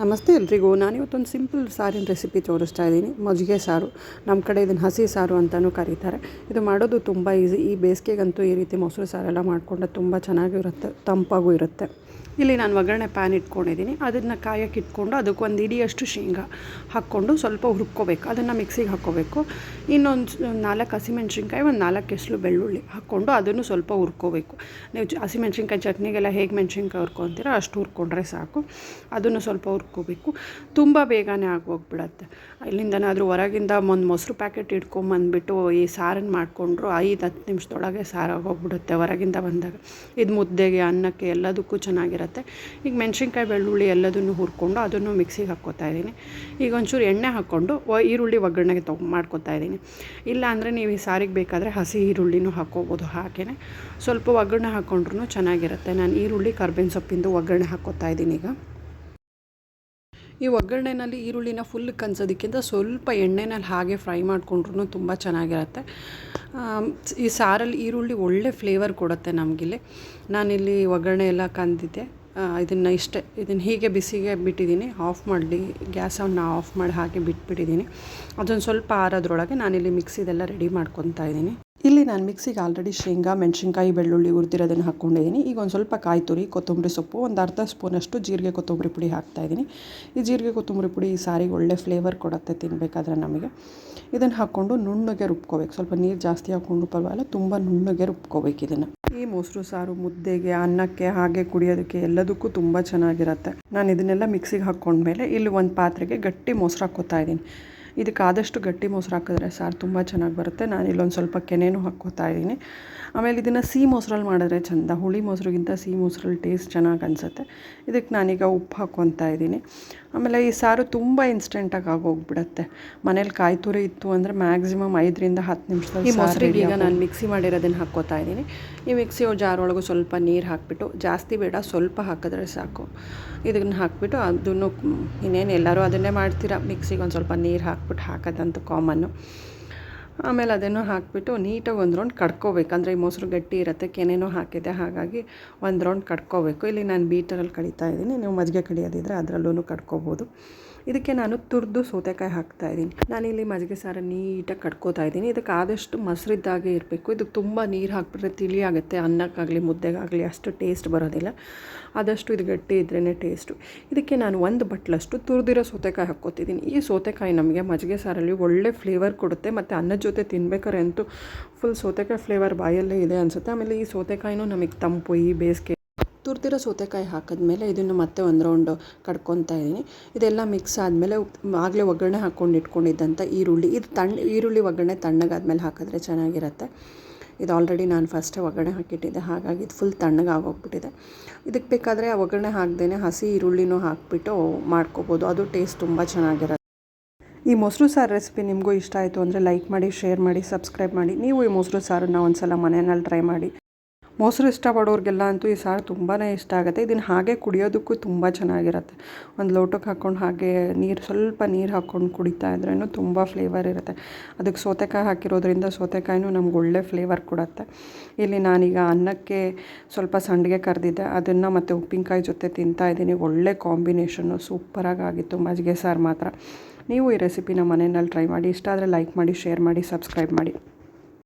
ನಮಸ್ತೆ ಎಲ್ರಿಗೂ. ನಾನಿವತ್ತೊಂದು ಸಿಂಪಲ್ ಸಾರಿನ ರೆಸಿಪಿ ತೋರಿಸ್ತಾ ಇದ್ದೀನಿ. ಮಜ್ಜಿಗೆ ಸಾರು, ನಮ್ಮ ಕಡೆ ಇದನ್ನು ಹಸಿ ಸಾರು ಅಂತಲೂ ಕರೀತಾರೆ. ಇದು ಮಾಡೋದು ತುಂಬ ಈಸಿ. ಈ ಬೇಸಿಗೆಗಂತೂ ಈ ರೀತಿ ಮೊಸರು ಸಾರೆಲ್ಲ ಮಾಡಿಕೊಂಡ್ರೆ ತುಂಬ ಚೆನ್ನಾಗಿರುತ್ತೆ, ತಂಪಾಗೂ ಇರುತ್ತೆ. ಇಲ್ಲಿ ನಾನು ಒಗ್ಗರಣೆ ಪ್ಯಾನ್ ಇಟ್ಕೊಂಡಿದ್ದೀನಿ. ಅದನ್ನು ಕಾಯಕ್ಕೆ ಇಟ್ಕೊಂಡು ಅದಕ್ಕೊಂದು ಇಡಿಯಷ್ಟು ಶೇಂಗಾ ಹಾಕ್ಕೊಂಡು ಸ್ವಲ್ಪ ಹುರ್ಕೋಬೇಕು. ಅದನ್ನು ಮಿಕ್ಸಿಗೆ ಹಾಕ್ಕೋಬೇಕು. ಇನ್ನೊಂದು 4 ಹಸಿಮೆಣ್ಸಿನ್ಕಾಯಿ, ಒಂದು 4 ಎಸಳು ಬೆಳ್ಳುಳ್ಳಿ ಹಾಕ್ಕೊಂಡು ಅದನ್ನು ಸ್ವಲ್ಪ ಹುರ್ಕೋಬೇಕು. ನೀವು ಹಸಿಮೆಣ್ಸಿನ್ಕಾಯಿ ಚಟ್ನಿಗೆಲ್ಲ ಹೇಗೆ ಮೆಣ್ಸಿನ್ಕಾಯಿ ಹುರ್ಕೊತೀರೋ ಅಷ್ಟು ಹುರ್ಕೊಂಡ್ರೆ ಸಾಕು. ಅದನ್ನು ಸ್ವಲ್ಪ ಹುರ್ಕೋಬೇಕು. ತುಂಬ ಬೇಗನೆ ಆಗೋಗ್ಬಿಡತ್ತೆ. ಇಲ್ಲಿಂದನಾದರೂ ಹೊರಗಿಂದ ಒಂದು ಮೊಸರು ಪ್ಯಾಕೆಟ್ ಇಟ್ಕೊಂಬಂದ್ಬಿಟ್ಟು ಈ ಸಾರನ್ನು ಮಾಡಿಕೊಂಡ್ರು 5-10 ನಿಮಿಷದೊಳಗೆ ಸಾರಾಗೋಗ್ಬಿಡುತ್ತೆ ಹೊರಗಿಂದ ಬಂದಾಗ. ಇದು ಮುದ್ದೆಗೆ, ಅನ್ನಕ್ಕೆ ಎಲ್ಲದಕ್ಕೂ ಚೆನ್ನಾಗಿರುತ್ತೆ. ಈಗ ಮೆಣಸಿನ್ಕಾಯಿ, ಬೆಳ್ಳುಳ್ಳಿ ಎಲ್ಲದನ್ನು ಹುರ್ಕೊಂಡು ಅದನ್ನು ಮಿಕ್ಸಿಗೆ ಹಾಕ್ಕೋತಾ ಇದ್ದೀನಿ. ಈಗ ಒಂಚೂರು ಎಣ್ಣೆ ಹಾಕ್ಕೊಂಡು ಈರುಳ್ಳಿ ಒಗ್ಗರಣೆಗೆ ಮಾಡ್ಕೊತಾ ಇದ್ದೀನಿ. ಇಲ್ಲ ಅಂದರೆ ನೀವು ಈ ಸಾರಿಗೆ ಬೇಕಾದರೆ ಹಸಿ ಈರುಳ್ಳಿನೂ ಹಾಕ್ಕೋಬೋದು. ಹಾಗೆಯೇ ಸ್ವಲ್ಪ ಒಗ್ಗರಣೆ ಹಾಕ್ಕೊಂಡ್ರೂ ಚೆನ್ನಾಗಿರುತ್ತೆ. ನಾನು ಈರುಳ್ಳಿ, ಕರ್ಬೇವಿನ ಸೊಪ್ಪಿಂದು ಒಗ್ಗರಣೆ ಹಾಕ್ಕೋತಾ ಇದ್ದೀನಿ. ಈಗ ಈ ಒಗ್ಗರಣೆಯಲ್ಲಿ ಈರುಳ್ಳಿನ ಫುಲ್ ಕನ್ಸೋದಕ್ಕಿಂತ ಸ್ವಲ್ಪ ಎಣ್ಣೆನಲ್ಲಿ ಹಾಗೆ ಫ್ರೈ ಮಾಡಿಕೊಂಡ್ರೂ ತುಂಬ ಚೆನ್ನಾಗಿರುತ್ತೆ. ಈ ಸಾರಲ್ಲಿ ಈರುಳ್ಳಿ ಒಳ್ಳೆ ಫ್ಲೇವರ್ ಕೊಡುತ್ತೆ ನಮಗಿಲ್ಲಿ. ನಾನಿಲ್ಲಿ ಒಗ್ಗರಣೆ ಎಲ್ಲ ಕಂದಿದ್ದೆ. ಇದನ್ನು ಹೀಗೆ ಬಿಸಿಗೆ ಬಿಟ್ಟಿದ್ದೀನಿ. ಆಫ್ ಮಾಡಲಿ, ಗ್ಯಾಸನ್ನು ಆಫ್ ಮಾಡಿ ಹಾಗೆ ಬಿಟ್ಬಿಟ್ಟಿದ್ದೀನಿ. ಅದೊಂದು ಸ್ವಲ್ಪ ಆರೋದ್ರೊಳಗೆ ನಾನಿಲ್ಲಿ ಮಿಕ್ಸಿದೆಲ್ಲ ರೆಡಿ ಮಾಡ್ಕೊತಾ ಇದ್ದೀನಿ. ಇಲ್ಲಿ ನಾನು ಮಿಕ್ಸಿಗೆ ಆಲ್ರೆಡಿ ಶೇಂಗಾ, ಮೆಣಸಿನ್ಕಾಯಿ, ಬೆಳ್ಳುಳ್ಳಿ ಹುರಿದಿರೋದನ್ನು ಹಾಕ್ಕೊಂಡಿದ್ದೀನಿ. ಈಗ ಒಂದು ಸ್ವಲ್ಪ ಕಾಯಿ ತುರಿ, ಕೊತ್ತಂಬರಿ ಸೊಪ್ಪು, ಒಂದು ಅರ್ಧ ಸ್ಪೂನಷ್ಟು ಜೀರಿಗೆ ಕೊತ್ತಂಬರಿ ಪುಡಿ ಹಾಕ್ತಾಯಿದ್ದೀನಿ. ಈ ಜೀರಿಗೆ ಕೊತ್ತಂಬರಿ ಪುಡಿ ಈ ಸಾರಿಗೆ ಒಳ್ಳೆ ಫ್ಲೇವರ್ ಕೊಡುತ್ತೆ ತಿನ್ನಬೇಕಾದ್ರೆ ನಮಗೆ. ಇದನ್ನು ಹಾಕ್ಕೊಂಡು ನುಣ್ಣಗೆ ರುಬ್ಕೋಬೇಕು. ಸ್ವಲ್ಪ ನೀರು ಜಾಸ್ತಿ ಹಾಕ್ಕೊಂಡು ಪರವಾಗಿಲ್ಲ, ತುಂಬ ನುಣ್ಣಗೆ ರುಬ್ಕೋಬೇಕು ಇದನ್ನು. ಈ ಮೊಸರು ಸಾರು ಮುದ್ದೆಗೆ, ಅನ್ನಕ್ಕೆ, ಹಾಗೆ ಕುಡಿಯೋದಕ್ಕೆ ಎಲ್ಲದಕ್ಕೂ ತುಂಬ ಚೆನ್ನಾಗಿರುತ್ತೆ. ನಾನು ಇದನ್ನೆಲ್ಲ ಮಿಕ್ಸಿಗೆ ಹಾಕ್ಕೊಂಡ್ಮೇಲೆ ಇಲ್ಲಿ ಒಂದು ಪಾತ್ರೆಗೆ ಗಟ್ಟಿ ಮೊಸರು ಹಾಕ್ಕೋತಾ ಇದ್ದೀನಿ. ಇದಕ್ಕೆ ಆದಷ್ಟು ಗಟ್ಟಿ ಮೊಸರು ಹಾಕಿದ್ರೆ ಸಾರು ತುಂಬ ಚೆನ್ನಾಗಿ ಬರುತ್ತೆ. ನಾನು ಇಲ್ಲೊಂದು ಸ್ವಲ್ಪ ಕೆನೆನೂ ಹಾಕ್ಕೋತಾ ಇದ್ದೀನಿ. ಆಮೇಲೆ ಇದನ್ನು ಸಿಹಿ ಮೊಸರಲ್ಲಿ ಮಾಡಿದ್ರೆ ಚೆಂದ. ಹುಳಿ ಮೊಸರಿಗಿಂತ ಸಿಹಿ ಮೊಸರಲ್ಲಿ ಟೇಸ್ಟ್ ಚೆನ್ನಾಗಿ ಅನಿಸುತ್ತೆ. ಇದಕ್ಕೆ ನಾನೀಗ ಉಪ್ಪು ಹಾಕ್ಕೊತಾ ಇದ್ದೀನಿ. ಆಮೇಲೆ ಈ ಸಾರು ತುಂಬ ಇನ್ಸ್ಟೆಂಟಾಗಿ ಆಗೋಗ್ಬಿಡುತ್ತೆ. ಮನೇಲಿ ಕಾಯಿ ತುರಿ ಇತ್ತು ಅಂದರೆ ಮ್ಯಾಕ್ಸಿಮಮ್ 5-10 ನಿಮಿಷದಲ್ಲಿ ಈ ಮೊಸರಿಗೆ ಈಗ ನಾನು ಮಿಕ್ಸಿ ಮಾಡಿರೋದನ್ನು ಹಾಕ್ಕೋತಾ ಇದ್ದೀನಿ. ಈ ಮಿಕ್ಸಿ ಜಾರ್ ಒಳಗೂ ಸ್ವಲ್ಪ ನೀರು ಹಾಕಿಬಿಟ್ಟು, ಜಾಸ್ತಿ ಬೇಡ, ಸ್ವಲ್ಪ ಹಾಕಿದ್ರೆ ಸಾಕು. ಇದನ್ನು ಹಾಕಿಬಿಟ್ಟು ಅದನ್ನು ಇನ್ನೇನು ಎಲ್ಲರೂ ಅದನ್ನೇ ಮಾಡ್ತೀರಾ, ಮಿಕ್ಸಿಗೆ ಒಂದು ಸ್ವಲ್ಪ ನೀರು ಹಾಕ್ಬಿಟ್ಟು ಹಾಕೋದಂತೂ ಕಾಮನ್ನು. ಆಮೇಲೆ ಅದನ್ನು ಹಾಕಿಬಿಟ್ಟು ನೀಟಾಗಿ ಒಂದು ರೌಂಡ್ ಕಡ್ಕೋಬೇಕು. ಅಂದರೆ ಈ ಮೊಸರು ಗಟ್ಟಿ ಇರುತ್ತೆ, ಕೆನೆನೂ ಹಾಕಿದೆ, ಹಾಗಾಗಿ ಒಂದು ರೌಂಡ್ ಕಡ್ಕೋಬೇಕು. ಇಲ್ಲಿ ನಾನು ಬೀಟರಲ್ಲಿ ಕಡಿತಾ ಇದ್ದೀನಿ. ನೀವು ಮಜ್ಜಿಗೆ ಕಡಿಯೋದಿದ್ರೆ ಅದರಲ್ಲೂ ಕಡ್ಕೋಬೋದು. ಇದಕ್ಕೆ ನಾನು ತುರಿದು ಸೌತೆಕಾಯಿ ಹಾಕ್ತಾಯಿದ್ದೀನಿ. ನಾನಿಲ್ಲಿ ಮಜ್ಜಿಗೆ ಸಾರು ನೀಟಾಗಿ ಕಡ್ಕೋತಾ ಇದ್ದೀನಿ. ಇದಕ್ಕೆ ಆದಷ್ಟು ಮೊಸರಿದ್ದಾಗೆ ಇರಬೇಕು. ಇದಕ್ಕೆ ತುಂಬ ನೀರು ಹಾಕ್ಬಿಟ್ರೆ ತಿಳಿ ಆಗುತ್ತೆ. ಅನ್ನಕ್ಕಾಗಲಿ ಮುದ್ದೆಗಾಗಲಿ ಅಷ್ಟು ಟೇಸ್ಟ್ ಬರೋದಿಲ್ಲ. ಆದಷ್ಟು ಇದು ಗಟ್ಟಿ ಇದ್ರೇ ಟೇಸ್ಟು. ಇದಕ್ಕೆ ನಾನು 1 ಬಟ್ಲಷ್ಟು ತುರಿದಿರೋ ಸೌತೆಕಾಯಿ ಹಾಕ್ಕೋತಿದ್ದೀನಿ. ಈ ಸೌತೆಕಾಯಿ ನಮಗೆ ಮಜ್ಜಿಗೆ ಸಾರಲ್ಲಿ ಒಳ್ಳೆ ಫ್ಲೇವರ್ ಕೊಡುತ್ತೆ. ಮತ್ತು ಅನ್ನದ ಜೊತೆ ತಿನ್ಬೇಕಾದ್ರೆ ಅಂತೂ ಫುಲ್ ಸೌತೆಕಾಯಿ ಫ್ಲೇವರ್ ಬಾಯಲ್ಲೇ ಇದೆ ಅನಿಸುತ್ತೆ. ಆಮೇಲೆ ಈ ಸೌತೆಕಾಯಿನೂ ನಮಗೆ ತಂಪು ಈ ಬೇಸಿಗೆ. ತುರಿದಿರೋ ಸೌತೆಕಾಯಿ ಹಾಕಿದ್ಮೇಲೆ ಇದನ್ನು ಮತ್ತೆ ಒಂದು ರೌಂಡು ಕಡ್ಕೊತಾ ಇದ್ದೀನಿ. ಇದೆಲ್ಲ ಮಿಕ್ಸ್ ಆದಮೇಲೆ ಆಗಲೇ ಒಗ್ಗರಣೆ ಹಾಕ್ಕೊಂಡು ಇಟ್ಕೊಂಡಿದ್ದಂಥ ಈರುಳ್ಳಿ, ಇದು ಈರುಳ್ಳಿ ಒಗ್ಗರಣೆ ತಣ್ಣಗಾದ್ಮೇಲೆ ಹಾಕಿದ್ರೆ ಚೆನ್ನಾಗಿರುತ್ತೆ. ಇದು ಆಲ್ರೆಡಿ ನಾನು ಫಸ್ಟೇ ಒಗ್ಗರಣೆ ಹಾಕಿಟ್ಟಿದ್ದೆ, ಹಾಗಾಗಿ ಇದು ಫುಲ್ ತಣ್ಣಗಾಗೋಗ್ಬಿಟ್ಟಿದೆ. ಇದಕ್ಕೆ ಬೇಕಾದರೆ ಆ ಒಗ್ಗರಣೆ ಹಾಕ್ದೇ ಹಸಿ ಈರುಳ್ಳಿನೂ ಹಾಕಿಬಿಟ್ಟು ಮಾಡ್ಕೋಬೋದು. ಅದು ಟೇಸ್ಟ್ ತುಂಬ ಚೆನ್ನಾಗಿರುತ್ತೆ. ಈ ಮೊಸರು ಸಾರು ರೆಸಿಪಿ ನಿಮಗೂ ಇಷ್ಟ ಆಯಿತು ಅಂದರೆ ಲೈಕ್ ಮಾಡಿ, ಶೇರ್ ಮಾಡಿ, ಸಬ್ಸ್ಕ್ರೈಬ್ ಮಾಡಿ. ನೀವು ಈ ಮೊಸರು ಸಾರನ್ನ ಒಂದು ಸಲ ಮನೆಯಲ್ಲಿ ಟ್ರೈ ಮಾಡಿ. ಮೊಸರು ಇಷ್ಟಪಡೋರಿಗೆಲ್ಲ ಅಂತೂ ಈ ಸಾರು ತುಂಬಾ ಇಷ್ಟ ಆಗುತ್ತೆ. ಇದನ್ನು ಹಾಗೆ ಕುಡಿಯೋದಕ್ಕೂ ತುಂಬ ಚೆನ್ನಾಗಿರುತ್ತೆ. ಒಂದು ಲೋಟಕ್ಕೆ ಹಾಕ್ಕೊಂಡು ಹಾಗೆ ಸ್ವಲ್ಪ ನೀರು ಹಾಕ್ಕೊಂಡು ಕುಡಿತಾ ಇದ್ರೂ ತುಂಬ ಫ್ಲೇವರ್ ಇರುತ್ತೆ. ಅದಕ್ಕೆ ಸೌತೆಕಾಯಿ ಹಾಕಿರೋದ್ರಿಂದ ಸೌತೆಕಾಯಿನೂ ನಮ್ಗೆ ಒಳ್ಳೆ ಫ್ಲೇವರ್ ಕೊಡುತ್ತೆ. ಇಲ್ಲಿ ನಾನೀಗ ಅನ್ನಕ್ಕೆ ಸ್ವಲ್ಪ ಸಂಡಿಗೆ ಕರೆದಿದ್ದೆ, ಅದನ್ನು ಮತ್ತು ಉಪ್ಪಿನಕಾಯಿ ಜೊತೆ ತಿಂತಾಯಿದ್ದೀನಿ. ಒಳ್ಳೆ ಕಾಂಬಿನೇಷನ್ನು, ಸೂಪರಾಗಿ ಆಗಿತ್ತು ಮಜ್ಜಿಗೆ ಸಾರು ಮಾತ್ರ. ನೀವು ಈ ರೆಸಿಪಿನ ಮನೆಯಲ್ಲಿ ಟ್ರೈ ಮಾಡಿ. ಇಷ್ಟ ಆದರೆ ಲೈಕ್ ಮಾಡಿ, ಶೇರ್ ಮಾಡಿ, ಸಬ್ಸ್ಕ್ರೈಬ್ ಮಾಡಿ.